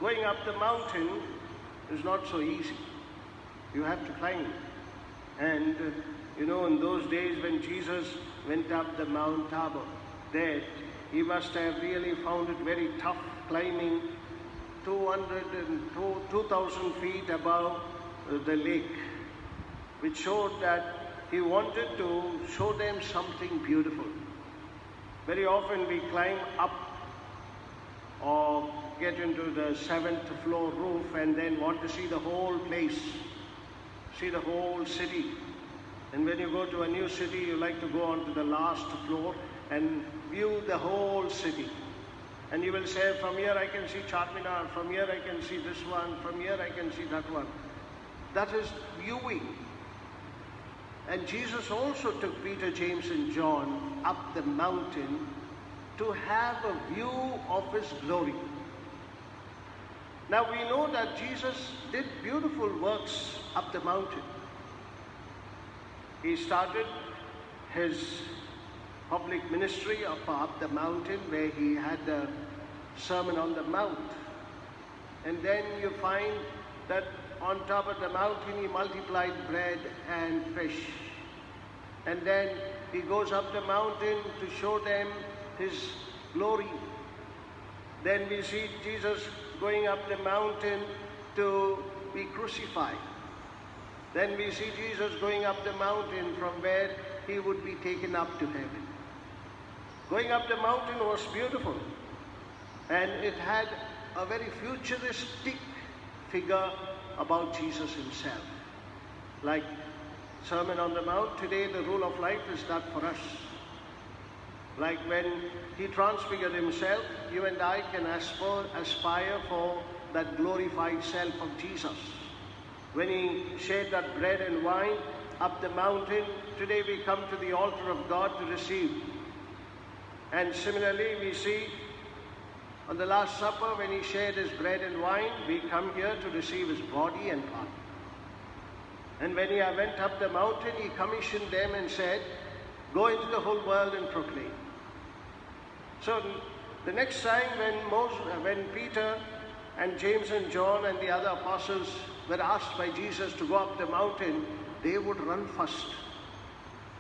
going up the mountain is not so easy. You have to climb. And in those days when Jesus went up the Mount Tabor, there he must have really found it very tough climbing 2,000 feet above the lake, which showed that he wanted to show them something beautiful. Very often we climb up or get into the 7th floor roof and then want to see the whole place, see the whole city. And when you go to a new city, you like to go onto the last floor and view the whole city. And you will say, from here I can see Charminar, from here I can see this one, from here I can see that one. That is viewing. And Jesus also took Peter, James and John up the mountain to have a view of his glory. Now we know that Jesus did beautiful works up the mountain. He started his public ministry up the mountain where he had the Sermon on the Mount. And then you find that on top of the mountain he multiplied bread and fish. And then he goes up the mountain to show them his glory. Then we see Jesus going up the mountain to be crucified. Then we see Jesus going up the mountain from where he would be taken up to heaven. Going up the mountain was beautiful, and it had a very futuristic figure about Jesus himself. Like Sermon on the Mount, today the rule of life is that for us. Like when he transfigured himself, you and I can aspire for that glorified self of Jesus. When he shared that bread and wine up the mountain, today we come to the altar of God to receive. And similarly, we see on the Last Supper, when he shared his bread and wine, we come here to receive his body and blood. And when he went up the mountain, he commissioned them and said, go into the whole world and proclaim. So the next time when Peter and James and John and the other apostles were asked by Jesus to go up the mountain, they would run first,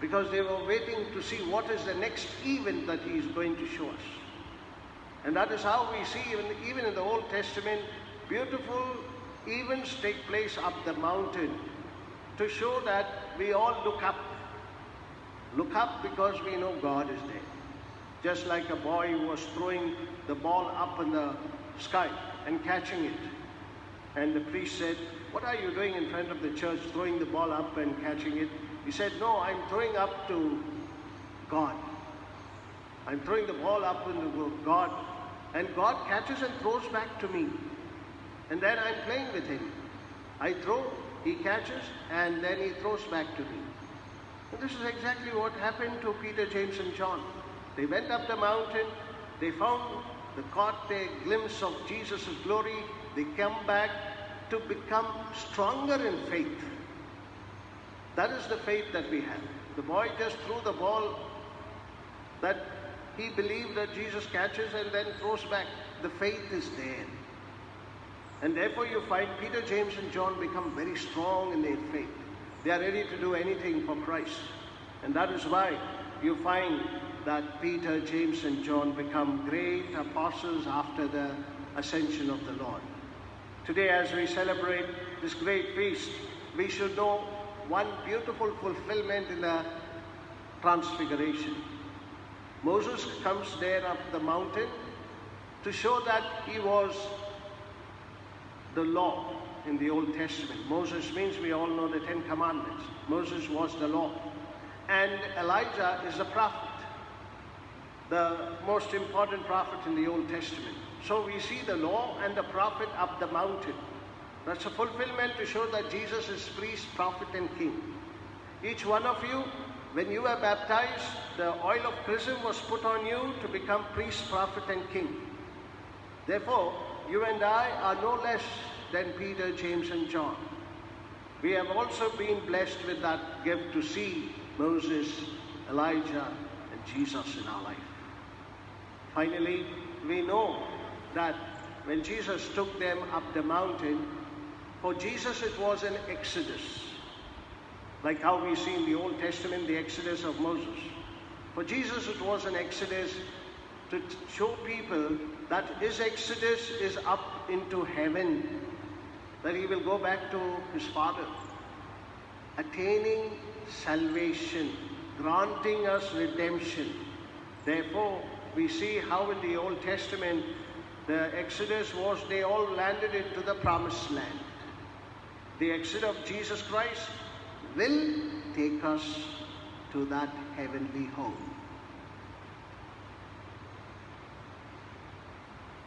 because they were waiting to see what is the next event that he is going to show us. And that is how we see even in the Old Testament, beautiful events take place up the mountain to show that we all look up. Look up because we know God is there. Just like a boy who was throwing the ball up in the sky and catching it. And the priest said, what are you doing in front of the church, throwing the ball up and catching it? He said, no, I'm throwing up to God. I'm throwing the ball up into God. And God catches and throws back to me. And then I'm playing with him. I throw, he catches, and then he throws back to me. And this is exactly what happened to Peter, James, and John. They went up the mountain, they caught a glimpse of Jesus' glory, they come back to become stronger in faith. That is the faith that we have. The boy just threw the ball that he believed that Jesus catches and then throws back. The faith is there. And therefore you find Peter, James, and John become very strong in their faith. They are ready to do anything for Christ. And that is why you find that Peter, James, and John become great apostles after the ascension of the Lord. Today, as we celebrate this great feast, we should know one beautiful fulfillment in the Transfiguration. Moses comes there up the mountain to show that he was the law in the Old Testament. Moses means we all know the 10 Commandments. Moses was the law. And Elijah is a prophet, the most important prophet in the Old Testament. So we see the law and the prophet up the mountain. That's a fulfillment to show that Jesus is priest, prophet, and king. Each one of you, when you were baptized, the oil of chrism was put on you to become priest, prophet, and king. Therefore, you and I are no less than Peter, James, and John. We have also been blessed with that gift to see Moses, Elijah, and Jesus in our life. Finally, we know that when Jesus took them up the mountain, for Jesus it was an exodus. Like how we see in the Old Testament the exodus of Moses. For Jesus it was an exodus to show people that his exodus is up into heaven, that he will go back to his Father, attaining salvation, granting us redemption. Therefore, we see how in the Old Testament the exodus was they all landed into the promised land. The exodus of Jesus Christ will take us to that heavenly home.